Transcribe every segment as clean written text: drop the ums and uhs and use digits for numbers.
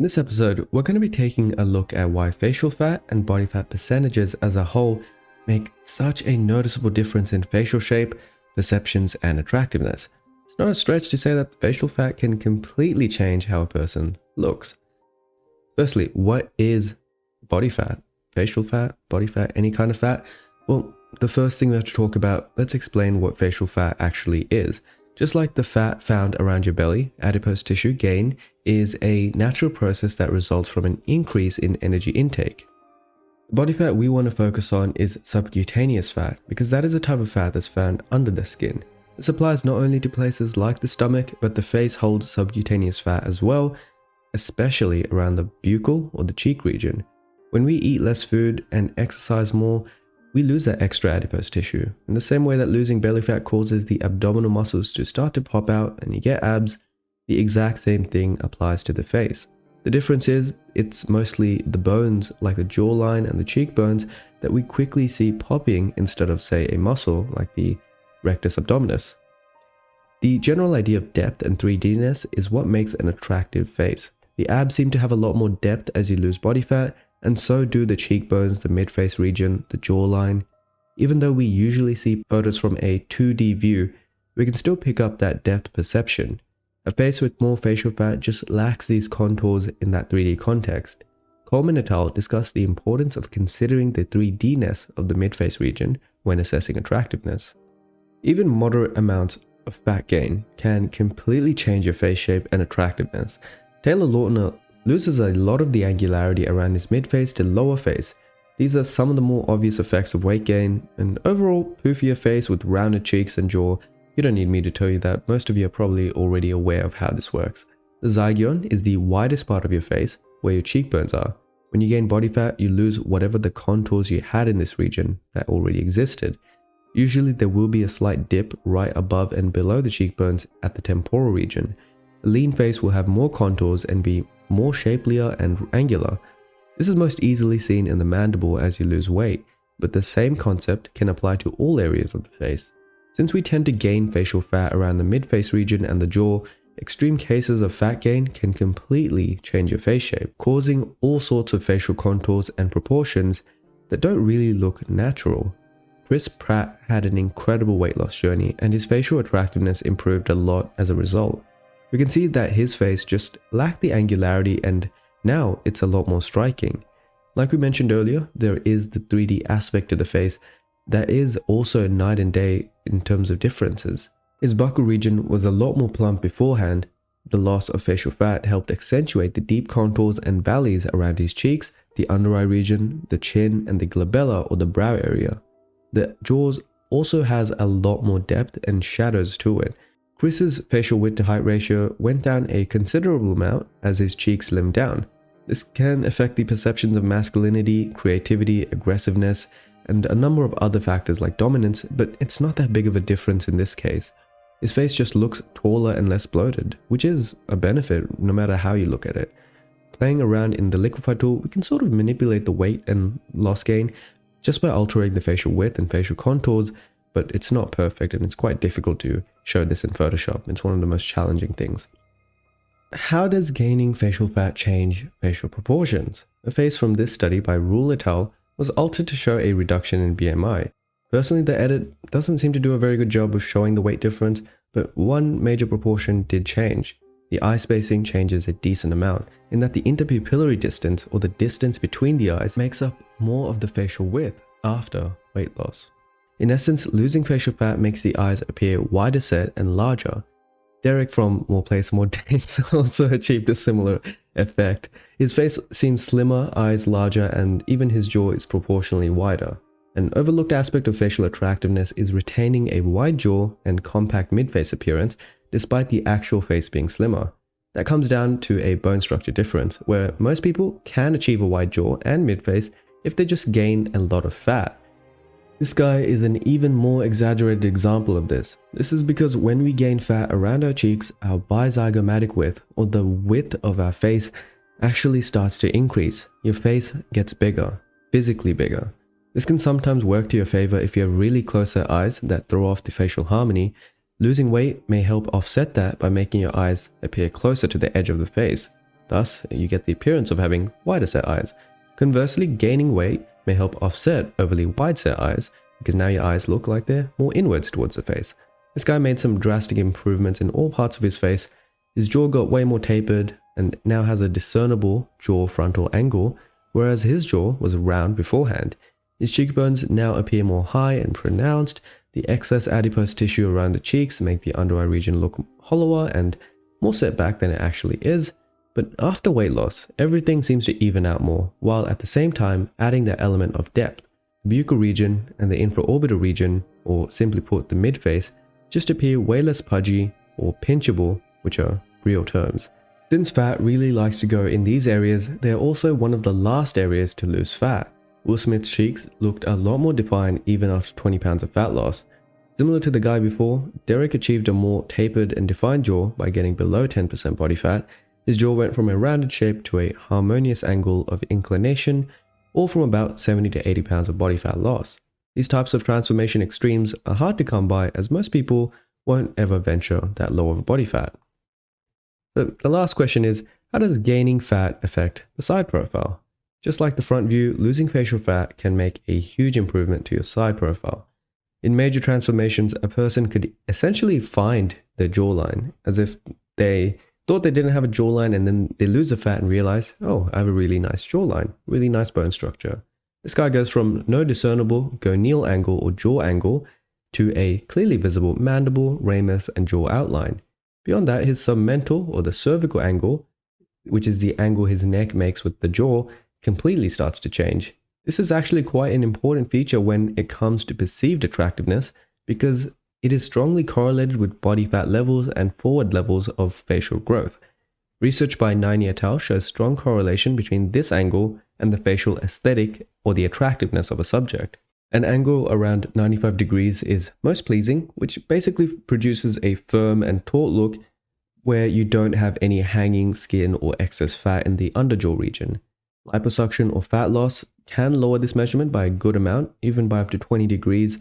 In this episode, we're going to be taking a look at why facial fat and body fat percentages as a whole make such a noticeable difference in facial shape, perceptions, and attractiveness. It's not a stretch to say that facial fat can completely change how a person looks. Firstly, what is body fat? Facial fat, body fat, any kind of fat? Well, the first thing we have to talk about, let's explain what facial fat actually is. Just like the fat found around your belly, adipose tissue gain is a natural process that results from an increase in energy intake. The body fat we want to focus on is subcutaneous fat, because that is a type of fat that's found under the skin. This applies not only to places like the stomach, but the face holds subcutaneous fat as well, especially around the buccal or the cheek region. When we eat less food and exercise more, we lose that extra adipose tissue. In the same way that losing belly fat causes the abdominal muscles to start to pop out and you get abs, the exact same thing applies to the face. The difference is it's mostly the bones like the jawline and the cheekbones that we quickly see popping instead of, say, a muscle like the rectus abdominis. The general idea of depth and 3Dness is what makes an attractive face. The abs seem to have a lot more depth as you lose body fat, and so do the cheekbones, the mid-face region, the jawline. Even though we usually see photos from a 2D view, we can still pick up that depth perception. A face with more facial fat just lacks these contours in that 3D context. Coleman et al. Discussed the importance of considering the 3Dness of the mid-face region when assessing attractiveness. Even moderate amounts of fat gain can completely change your face shape and attractiveness. Taylor Lautner loses a lot of the angularity around his mid-face to lower face. These are some of the more obvious effects of weight gain. An overall poofier face with rounded cheeks and jaw. You don't need me to tell you that, most of you are probably already aware of how this works. The zygote is the widest part of your face, where your cheekbones are. When you gain body fat, you lose whatever the contours you had in this region that already existed. Usually there will be a slight dip right above and below the cheekbones at the temporal region. A lean face will have more contours and be more shapelier and angular. This is most easily seen in the mandible as you lose weight, but the same concept can apply to all areas of the face. Since we tend to gain facial fat around the mid-face region and the jaw, extreme cases of fat gain can completely change your face shape, causing all sorts of facial contours and proportions that don't really look natural. Pratt had an incredible weight loss journey, and his facial attractiveness improved a lot as a result. We can see that his face just lacked the angularity, and now it's a lot more striking. Like we mentioned earlier, there is the 3D aspect to the face that is also night and day in terms of differences. His buccal region was a lot more plump beforehand. The loss of facial fat helped accentuate the deep contours and valleys around his cheeks, the under eye region, the chin, and the glabella or the brow area. The jaws also has a lot more depth and shadows to it. Chris's facial width to height ratio went down a considerable amount as his cheeks slimmed down. This can affect the perceptions of masculinity, creativity, aggressiveness, and a number of other factors like dominance, but it's not that big of a difference in this case. His face just looks taller and less bloated, which is a benefit no matter how you look at it. Playing around in the liquify tool, we can sort of manipulate the weight and loss gain just by altering the facial width and facial contours, but it's not perfect and it's quite difficult to show this in Photoshop. It's one of the most challenging things. How does gaining facial fat change facial proportions? A face from this study by Rule et al. Was altered to show a reduction in BMI. Personally, the edit doesn't seem to do a very good job of showing the weight difference, but one major proportion did change. The eye spacing changes a decent amount, in that the interpupillary distance, or the distance between the eyes, makes up more of the facial width after weight loss. In essence, losing facial fat makes the eyes appear wider set and larger. Derek from More Place More Dates also achieved a similar effect. His face seems slimmer, eyes larger, and even his jaw is proportionally wider. An overlooked aspect of facial attractiveness is retaining a wide jaw and compact mid-face appearance despite the actual face being slimmer. That comes down to a bone structure difference, where most people can achieve a wide jaw and mid-face if they just gain a lot of fat. This guy is an even more exaggerated example of this. This is because when we gain fat around our cheeks, our bizygomatic width, or the width of our face, actually starts to increase. Your face gets bigger, physically bigger. This can sometimes work to your favor if you have really close set eyes that throw off the facial harmony. Losing weight may help offset that by making your eyes appear closer to the edge of the face. Thus, you get the appearance of having wider set eyes. Conversely, gaining weight may help offset overly wide set eyes because now your eyes look like they're more inwards towards the face. This guy made some drastic improvements in all parts of his face. His jaw got way more tapered and now has a discernible jaw frontal angle, whereas his jaw was round beforehand. His cheekbones now appear more high and pronounced. The excess adipose tissue around the cheeks make the under eye region look hollower and more set back than it actually is. But after weight loss, everything seems to even out more, while at the same time adding that element of depth. The buccal region and the infraorbital region, or simply put the midface, just appear way less pudgy or pinchable, which are real terms. Since fat really likes to go in these areas, they are also one of the last areas to lose fat. Will Smith's cheeks looked a lot more defined even after 20 pounds of fat loss. Similar to the guy before, Derek achieved a more tapered and defined jaw by getting below 10% body fat. His jaw went from a rounded shape to a harmonious angle of inclination, all from about 70 to 80 pounds of body fat loss. These types of transformation extremes are hard to come by as most people won't ever venture that low of a body fat. So the last question is, how does gaining fat affect the side profile? Just like the front view, losing facial fat can make a huge improvement to your side profile. In major transformations, a person could essentially find their jawline, as if they thought they didn't have a jawline and then they lose the fat and realize, oh, I have a really nice jawline, really nice bone structure. This guy goes from no discernible gonal angle or jaw angle to a clearly visible mandible, ramus, and jaw outline. Beyond that, his submental or the cervical angle, which is the angle his neck makes with the jaw, completely starts to change. This is actually quite an important feature when it comes to perceived attractiveness because it is strongly correlated with body fat levels and forward levels of facial growth. Research by Naini et al. Shows strong correlation between this angle and the facial aesthetic or the attractiveness of a subject. An angle around 95 degrees is most pleasing, which basically produces a firm and taut look where you don't have any hanging skin or excess fat in the underjaw region. Liposuction or fat loss can lower this measurement by a good amount, even by up to 20 degrees,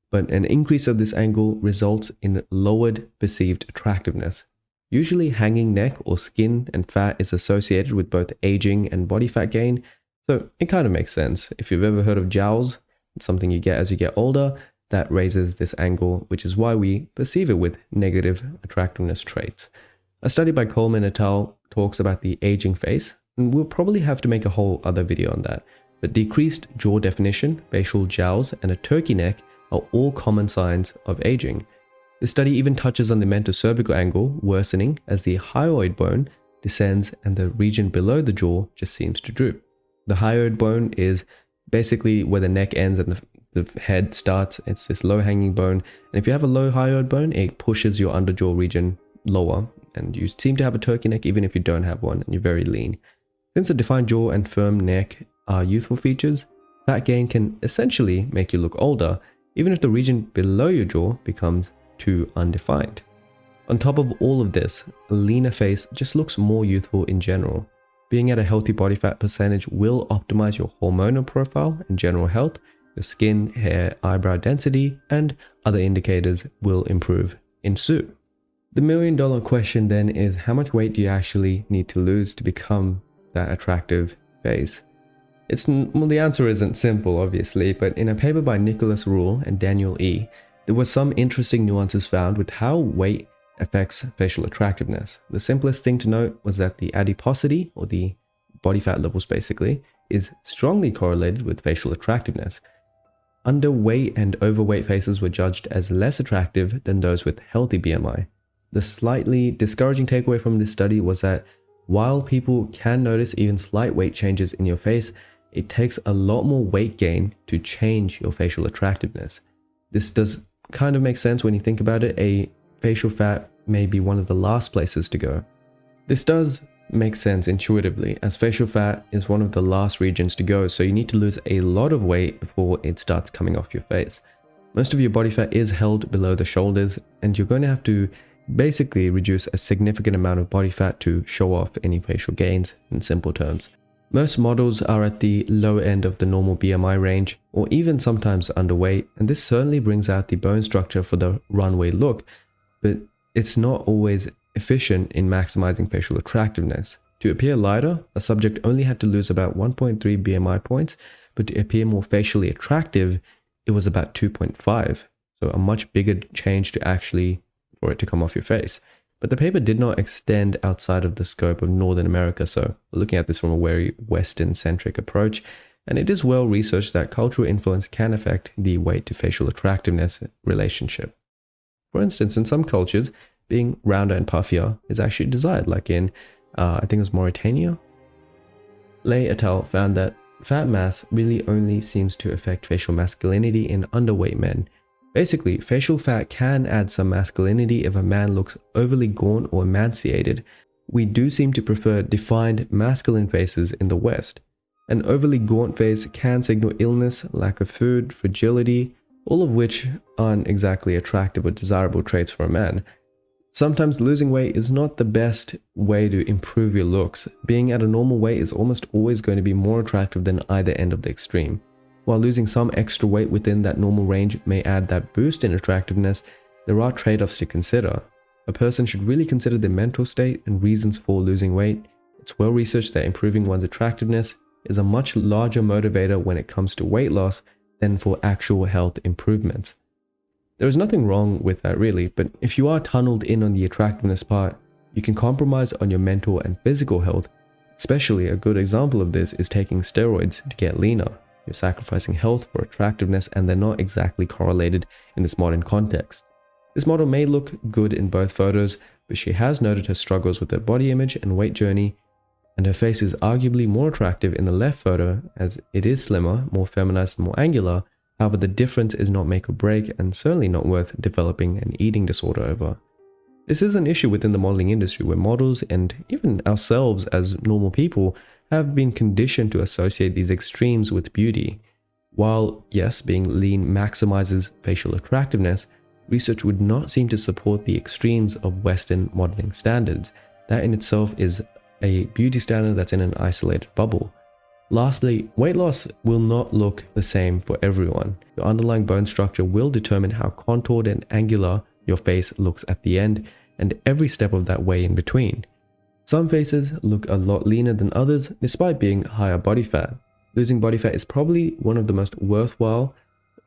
but an increase of this angle results in lowered perceived attractiveness. Usually hanging neck or skin and fat is associated with both aging and body fat gain, so it kind of makes sense. If you've ever heard of jowls, it's something you get as you get older, that raises this angle, which is why we perceive it with negative attractiveness traits. A study by Coleman et al. Talks about the aging face, and we'll probably have to make a whole other video on that. But decreased jaw definition, facial jowls, and a turkey neck are all common signs of aging. The study even touches on the mentocervical angle worsening as the hyoid bone descends and the region below the jaw just seems to droop. The hyoid bone is basically where the neck ends and the head starts. It's this low-hanging bone, and if you have a low hyoid bone, it pushes your underjaw region lower, and you seem to have a turkey neck even if you don't have one and you're very lean. Since a defined jaw and firm neck are youthful features, fat gain can essentially make you look older, even if the region below your jaw becomes too undefined. On top of all of this, a leaner face just looks more youthful in general. Being at a healthy body fat percentage will optimize your hormonal profile and general health. Your skin, hair, eyebrow density, and other indicators will improve in suit. The million-dollar question then is, how much weight do you actually need to lose to become that attractive face? Well, the answer isn't simple, obviously, but in a paper by Nicholas Rule and Daniel E., there were some interesting nuances found with how weight affects facial attractiveness. The simplest thing to note was that the adiposity, or the body fat levels basically, is strongly correlated with facial attractiveness. Underweight and overweight faces were judged as less attractive than those with healthy BMI. The slightly discouraging takeaway from this study was that while people can notice even slight weight changes in your face, it takes a lot more weight gain to change your facial attractiveness. This does kind of make sense when you think about it. A facial fat may be one of the last places to go. This does make sense intuitively, as facial fat is one of the last regions to go, so you need to lose a lot of weight before it starts coming off your face. Most of your body fat is held below the shoulders, and you're going to have to basically reduce a significant amount of body fat to show off any facial gains, in simple terms. Most models are at the lower end of the normal BMI range, or even sometimes underweight, and this certainly brings out the bone structure for the runway look, but it's not always efficient in maximizing facial attractiveness. To appear lighter, a subject only had to lose about 1.3 BMI points, but to appear more facially attractive, it was about 2.5. So a much bigger change for it to come off your face. But the paper did not extend outside of the scope of Northern America, so we're looking at this from a very Western-centric approach, and it is well researched that cultural influence can affect the weight to facial attractiveness relationship. For instance, in some cultures, being rounder and puffier is actually desired, like in, I think it was Mauritania. Lay et al. Found that fat mass really only seems to affect facial masculinity in underweight men. Basically, facial fat can add some masculinity if a man looks overly gaunt or emaciated. We do seem to prefer defined masculine faces in the West. An overly gaunt face can signal illness, lack of food, fragility, all of which aren't exactly attractive or desirable traits for a man. Sometimes losing weight is not the best way to improve your looks. Being at a normal weight is almost always going to be more attractive than either end of the extreme. While losing some extra weight within that normal range may add that boost in attractiveness, there are trade-offs to consider. A person should really consider their mental state and reasons for losing weight. It's well researched that improving one's attractiveness is a much larger motivator when it comes to weight loss than for actual health improvements. There is nothing wrong with that really, but if you are tunneled in on the attractiveness part, you can compromise on your mental and physical health. Especially a good example of this is taking steroids to get leaner. You're sacrificing health for attractiveness, and they're not exactly correlated in this modern context. This model may look good in both photos, but she has noted her struggles with her body image and weight journey, and her face is arguably more attractive in the left photo as it is slimmer, more feminized, and more angular. However, the difference is not make or break and certainly not worth developing an eating disorder over. This is an issue within the modeling industry where models and even ourselves as normal people have been conditioned to associate these extremes with beauty. While, yes, being lean maximizes facial attractiveness, research would not seem to support the extremes of Western modeling standards. That in itself is a beauty standard that's in an isolated bubble. Lastly, weight loss will not look the same for everyone. Your underlying bone structure will determine how contoured and angular your face looks at the end, and every step of that way in between. Some faces look a lot leaner than others despite being higher body fat. Losing body fat is probably one of the most worthwhile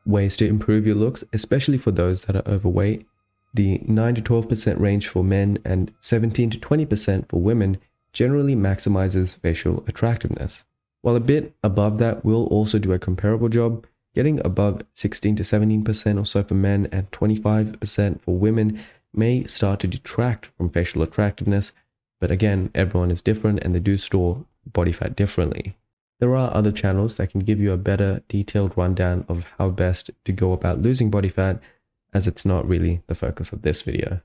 ways to improve your looks, especially for those that are overweight. The 9 to 12% range for men and 17 to 20% for women generally maximizes facial attractiveness. While a bit above that will also do a comparable job, getting above 16 to 17% or so for men and 25% for women may start to detract from facial attractiveness. But again, everyone is different and they do store body fat differently. There are other channels that can give you a better detailed rundown of how best to go about losing body fat, as it's not really the focus of this video.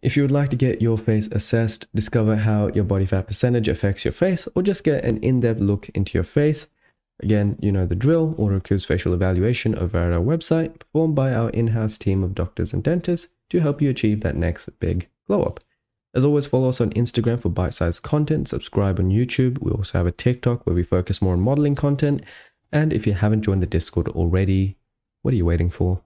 If you would like to get your face assessed, discover how your body fat percentage affects your face, or just get an in-depth look into your face, again, you know the drill, order a Q's facial evaluation over at our website, performed by our in-house team of doctors and dentists to help you achieve that next big glow-up. As always, follow us on Instagram for bite-sized content, subscribe on YouTube. We also have a TikTok where we focus more on modeling content. And if you haven't joined the Discord already, what are you waiting for?